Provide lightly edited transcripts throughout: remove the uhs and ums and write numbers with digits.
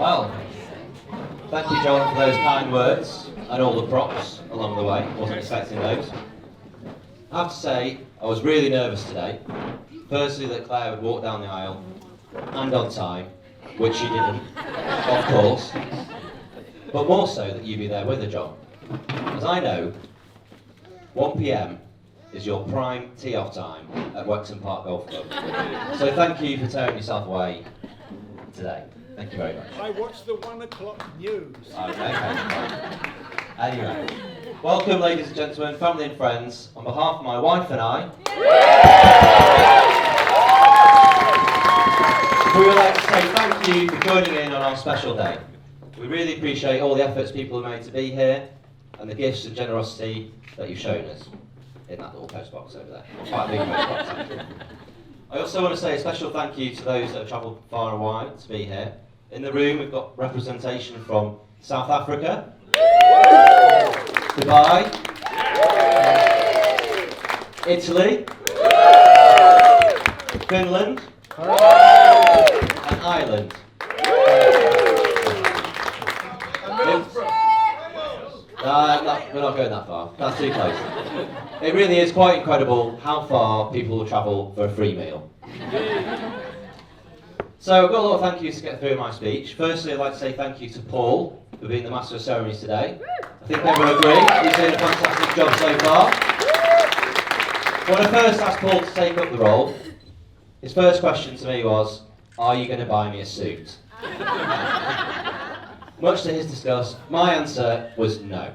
Well, thank you, John, for those kind words and all the props along the way. Wasn't expecting those. I have to say, I was really nervous today. Firstly, that Claire would walk down the aisle and on time, which she didn't, of course. But more so that you'd be there with her, John. As I know, 1 PM is your prime tee-off time at Wexham Park Golf Club. So thank you for tearing yourself away today. Thank you very much. I watched the 1 o'clock news. Okay. Anyway, welcome ladies and gentlemen, family and friends. On behalf of my wife and I, we would like to say thank you for joining in on our special day. We really appreciate all the efforts people have made to be here and the gifts and generosity that you've shown us in that little postbox over there. Quite a big postbox, actually. I also want to say a special thank you to those that have travelled far and wide to be here. In the room we've got representation from South Africa, Dubai, Italy, Finland, and Ireland. We're not going that far. That's too close. It really is quite incredible how far people will travel for a free meal. So I've got a lot of thank yous to get through my speech. Firstly, I'd like to say thank you to Paul for being the Master of Ceremonies today. I think everyone agrees he's doing a fantastic job so far. When I first asked Paul to take up the role, his first question to me was, "Are you going to buy me a suit?" Much to his disgust, my answer was no.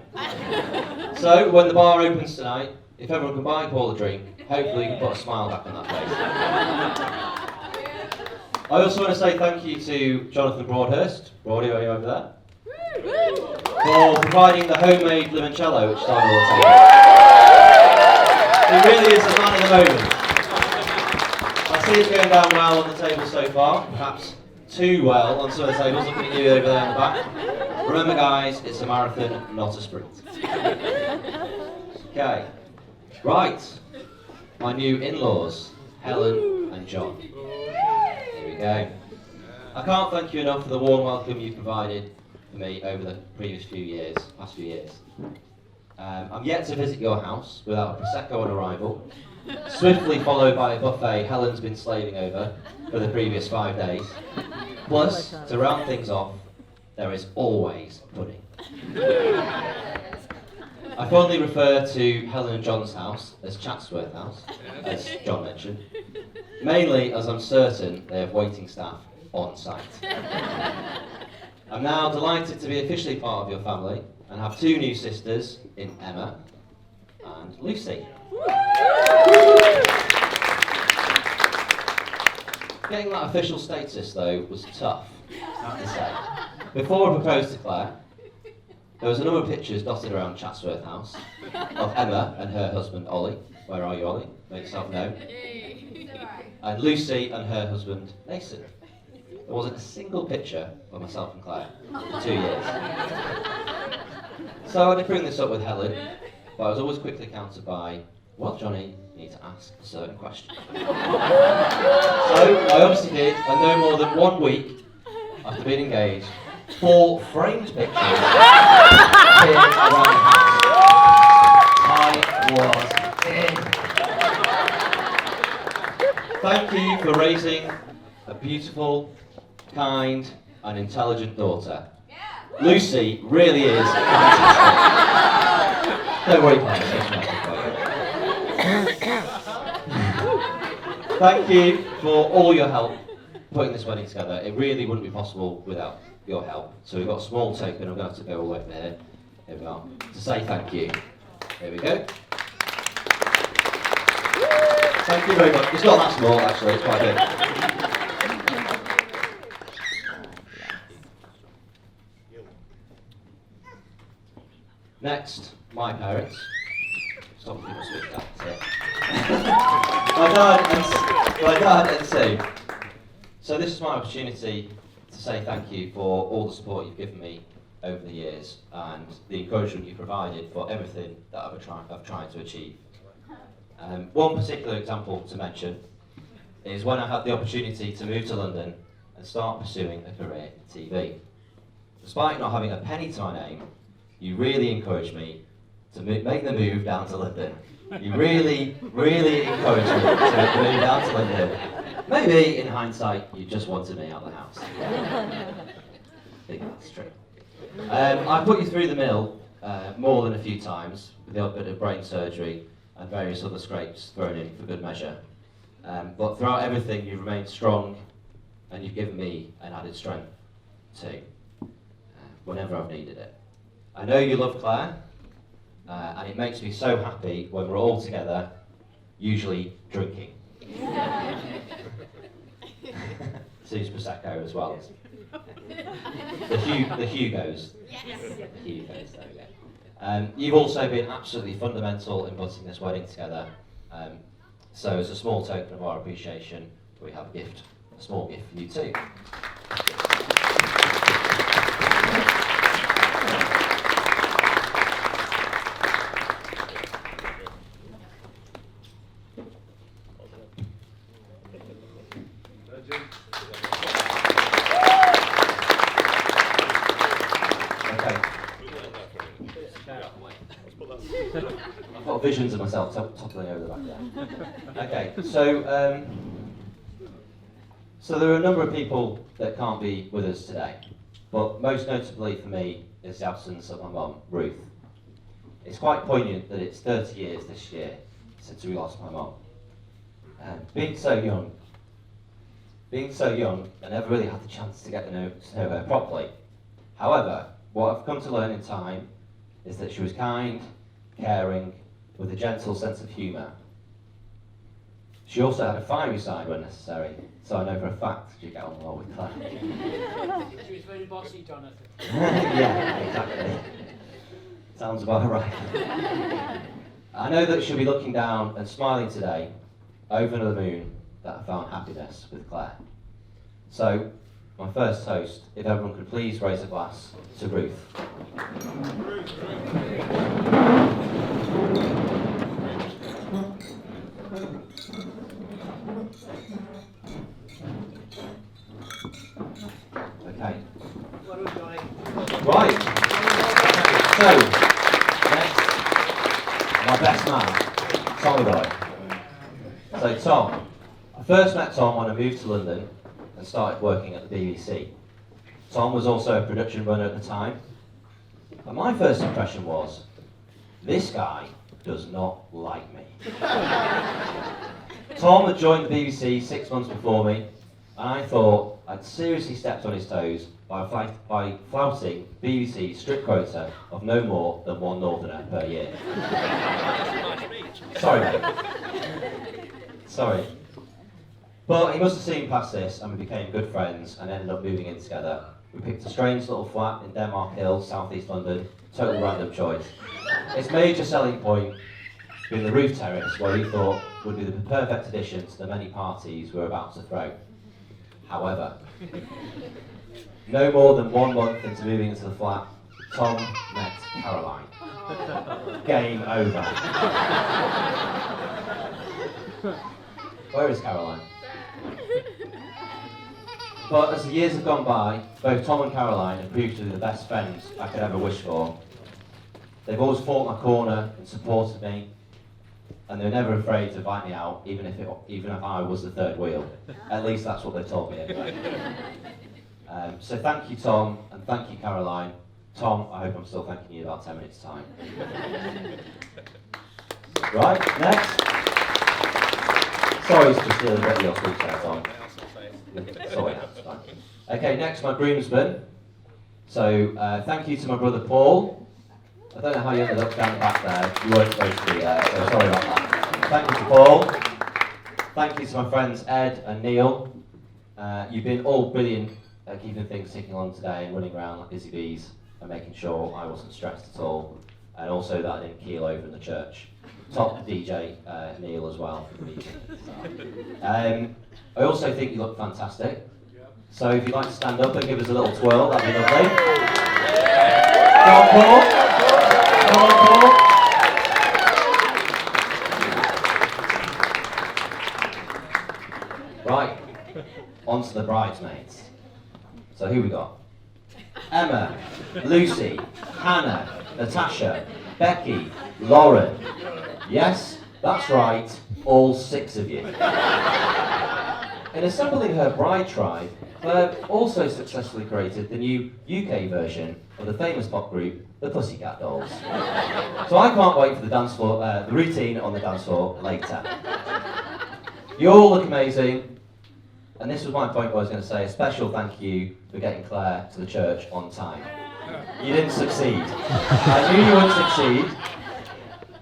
So, when the bar opens tonight, if everyone can buy Paul a drink, hopefully you can put a smile back on that face. I also want to say thank you to Jonathan Broadhurst, Broady, are you over there? For providing the homemade limoncello which is on all the table. He really is the man of the moment. I see it's going down well on the table so far, perhaps too well on some of the tables, looking at you over there in the back. Remember guys, it's a marathon, not a sprint. Okay, right, my new in-laws, Helen and John. Here we go. I can't thank you enough for the warm welcome you've provided for me over the past few years. I'm yet to visit your house without a Prosecco on arrival, swiftly followed by a buffet Helen's been slaving over for the previous 5 days. Plus, to round things off, there is always pudding. I fondly refer to Helen and John's house as Chatsworth House, as John mentioned, mainly as I'm certain they have waiting staff on site. I'm now delighted to be officially part of your family and have 2 new sisters in Emma and Lucy. Getting that official status, though, was tough, I have to say. Before I proposed to Claire, there was a number of pictures dotted around Chatsworth House of Emma and her husband, Ollie. Where are you, Ollie? Make yourself known. And Lucy and her husband, Nathan. There wasn't a single picture of myself and Claire for 2 years. So I did bring this up with Helen, but I was always quickly countered by, "Well, Johnny, you need to ask a certain question." So I obviously did, and no more than 1 week after being engaged, 4 framed pictures appeared around the house. I was in. Thank you for raising a beautiful, kind, and intelligent daughter. Lucy really is fantastic. Don't worry, Claire. Thank you for all your help putting this wedding together. It really wouldn't be possible without your help. So we've got a small token, I'm going to have to go away from here. Here we are. To say thank you. Here we go. Thank you very much. It's not that small actually, it's quite big. Next, my parents. Stop people speaking that. My dad and Sue. So this is my opportunity to say thank you for all the support you've given me over the years and the encouragement you've provided for everything that I've tried to achieve. One particular example to mention is when I had the opportunity to move to London and start pursuing a career in TV. despite not having a penny to my name, you really encouraged me to make the move down to London. You really, really encouraged me to make the move down to London. Maybe, in hindsight, you just wanted me out of the house. I think that's true. I put you through the mill more than a few times, with the odd bit of brain surgery and various other scrapes thrown in for good measure. But throughout everything, you've remained strong, and you've given me an added strength too, whenever I've needed it. I know you love Claire, and it makes me so happy when we're all together, usually drinking. Sue's Prosecco as well. The Hugos. Yes. The Hugos, there we go. You've also been absolutely fundamental in putting this wedding together. So as a small token of our appreciation, we have a small gift for you too. I've got visions of myself toppling over the back there. Okay, so there are a number of people that can't be with us today, but most notably for me is the absence of my mum, Ruth. It's quite poignant that it's 30 years this year since we lost my mum. Being so young, I never really had the chance to get to know her properly. However, what I've come to learn in time is that she was kind, caring, with a gentle sense of humour. She also had a fiery side when necessary, so I know for a fact she'd get on well with Claire. She was very bossy, Jonathan. Yeah, exactly. Sounds about right. I know that she'll be looking down and smiling today over the moon that I found happiness with Claire. So, my first toast, if everyone could please raise a glass to Ruth. Okay. Right. So, next, my best man, Tommy Boy. So Tom, I first met Tom when I moved to London and started working at the BBC. Tom was also a production runner at the time. And my first impression was, this guy does not like me. Tom had joined the BBC 6 months before me, and I thought I'd seriously stepped on his toes by flouting BBC's strict quota of no more than one Northerner per year. Sorry, mate. Sorry. But he must have seen past this, and we became good friends and ended up moving in together. We picked a strange little flat in Denmark Hills, southeast London, totally random choice. Its major selling point being the roof terrace, where he thought would be the perfect addition to the many parties we were about to throw. However, no more than 1 month into moving into the flat, Tom met Caroline. Game over. Where is Caroline? But as the years have gone by, both Tom and Caroline have proved to be the best friends I could ever wish for. They've always fought my corner and supported me, and they're never afraid to invite me out, even if I was the third wheel. At least that's what they told me anyway. So thank you, Tom, and thank you, Caroline. Tom, I hope I'm still thanking you in about 10 minutes' time. Right, next. Sorry to steal a bit of your speech there, Tom. Sorry, that's fine. Okay, next, my groomsman. So, thank you to my brother Paul. I don't know how you ended up down the back there. You weren't supposed to be there, so sorry about that. Thank you to Paul. Thank you to my friends Ed and Neil. You've been all brilliant at keeping things ticking along today and running around like busy bees and making sure I wasn't stressed at all, and also that I didn't keel over in the church. Top DJ Neil as well for the music. I also think you look fantastic. So if you'd like to stand up and give us a little twirl, that'd be lovely. Go on, Paul. Go on, Paul. Right, on to the bridesmaids. So who we got? Emma, Lucy, Hannah, Natasha, Becky, Lauren. Yes, that's right, all 6 of you. In assembling her bride tribe, Claire also successfully created the new UK version of the famous pop group, the Pussycat Dolls. So I can't wait for the dance floor, the routine on the dance floor later. You all look amazing, and this was my point where I was going to say a special thank you for getting Claire to the church on time. You didn't succeed. I knew you wouldn't succeed,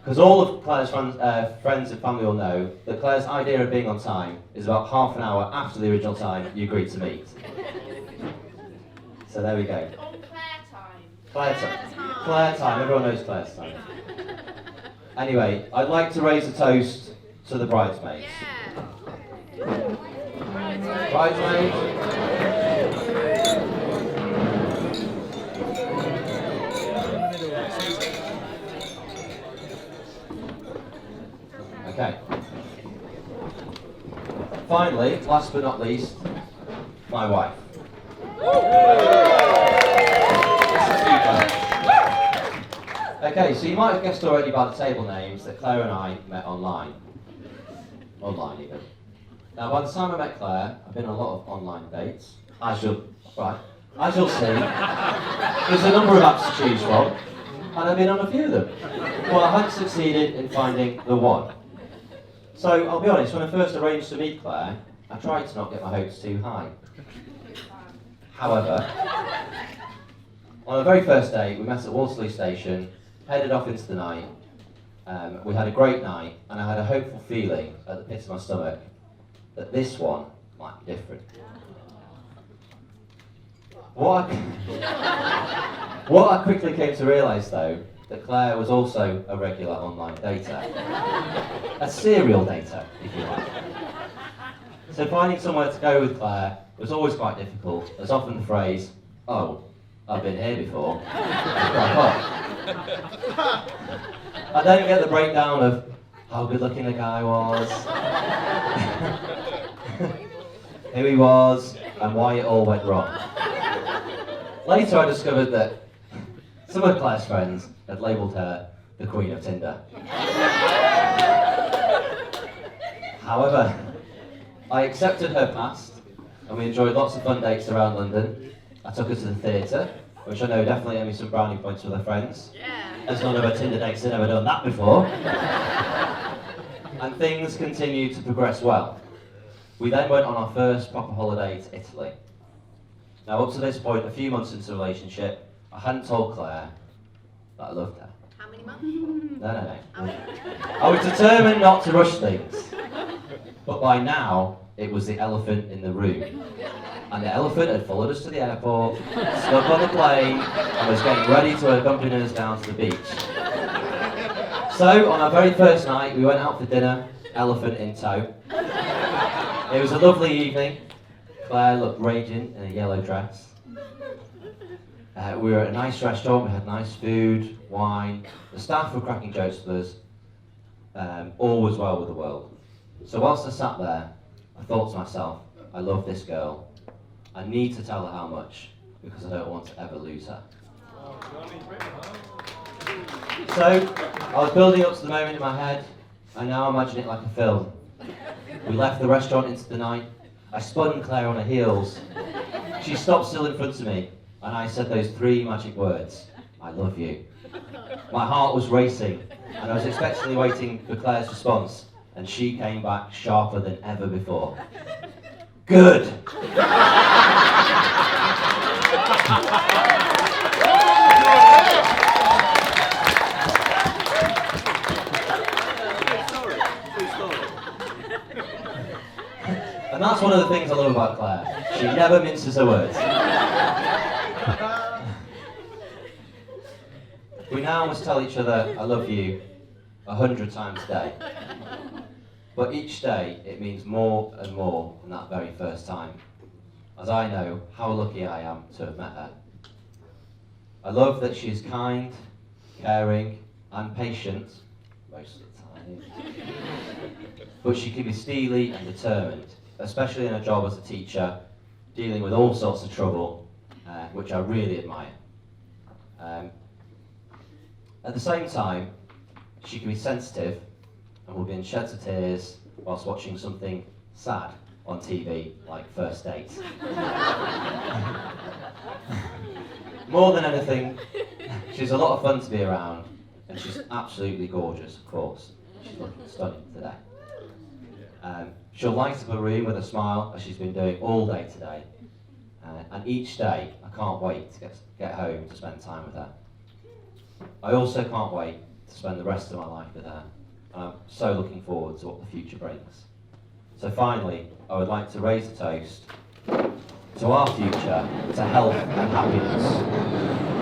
because all of Claire's friends and family will know that Claire's idea of being on time is about half an hour after the original time you agreed to meet. So there we go. Oh, Claire time. Claire time. Claire time. Everyone knows Claire's time. Anyway, I'd like to raise a toast to the bridesmaids. Bridesmaids. Okay. Finally, last but not least, my wife. Okay, so you might have guessed already by the table names that Claire and I met online. Online even. Now, by the time I met Claire, I've been on a lot of online dates. As you'll see, there's a number of apps to choose from, and I've been on a few of them. Well, I hadn't succeeded in finding the one. So, I'll be honest, when I first arranged to meet Claire, I tried to not get my hopes too high. However, on the very first date, we met at Waterloo Station, headed off into the night. We had a great night, and I had a hopeful feeling at the pit of my stomach that this one might be different. What I quickly came to realise, though, that Claire was also a regular online dater. A serial dater, if you like. So finding somewhere to go with Claire was always quite difficult, as often the phrase, "Oh, I've been here before," would crop up. I then get the breakdown of how good looking the guy was, who he was, and why it all went wrong. Later I discovered that some of Claire's friends had labelled her the Queen of Tinder. However, I accepted her past, and we enjoyed lots of fun dates around London. I took her to the theatre, which I know definitely earned me some brownie points with her friends. As none of her Tinder dates had ever done that before. And things continued to progress well. We then went on our first proper holiday to Italy. Now, up to this point, a few months into the relationship, I hadn't told Claire that I loved her. How many months? No. I was determined not to rush things. But by now, it was the elephant in the room. And the elephant had followed us to the airport, stuck on the plane, and was getting ready to accompany us down to the beach. So, on our very first night, we went out for dinner, elephant in tow. It was a lovely evening. Claire looked radiant in a yellow dress. We were at a nice restaurant, we had nice food, wine. The staff were cracking jokes with us. All was well with the world. So whilst I sat there, I thought to myself, I love this girl. I need to tell her how much, because I don't want to ever lose her. So, I was building up to the moment in my head, and now I imagine it like a film. We left the restaurant into the night. I spun Claire on her heels. She stopped still in front of me, and I said those 3 magic words, I love you. My heart was racing, and I was expectantly waiting for Claire's response, and she came back sharper than ever before. Good! And that's one of the things I love about Claire. She never minces her words. We now must tell each other, I love you, 100 times a day. But each day, it means more and more than that very first time, as I know how lucky I am to have met her. I love that she is kind, caring, and patient, most of the time. But she can be steely and determined, especially in her job as a teacher, dealing with all sorts of trouble, which I really admire. At the same time, she can be sensitive and will be in sheds of tears whilst watching something sad on TV, like First Date. More than anything, she's a lot of fun to be around, and she's absolutely gorgeous, of course. She's looking stunning today. She'll light up a room with a smile, as she's been doing all day today. And each day, I can't wait to get home to spend time with her. I also can't wait to spend the rest of my life with her. And I'm so looking forward to what the future brings. So finally, I would like to raise a toast to our future, to health and happiness.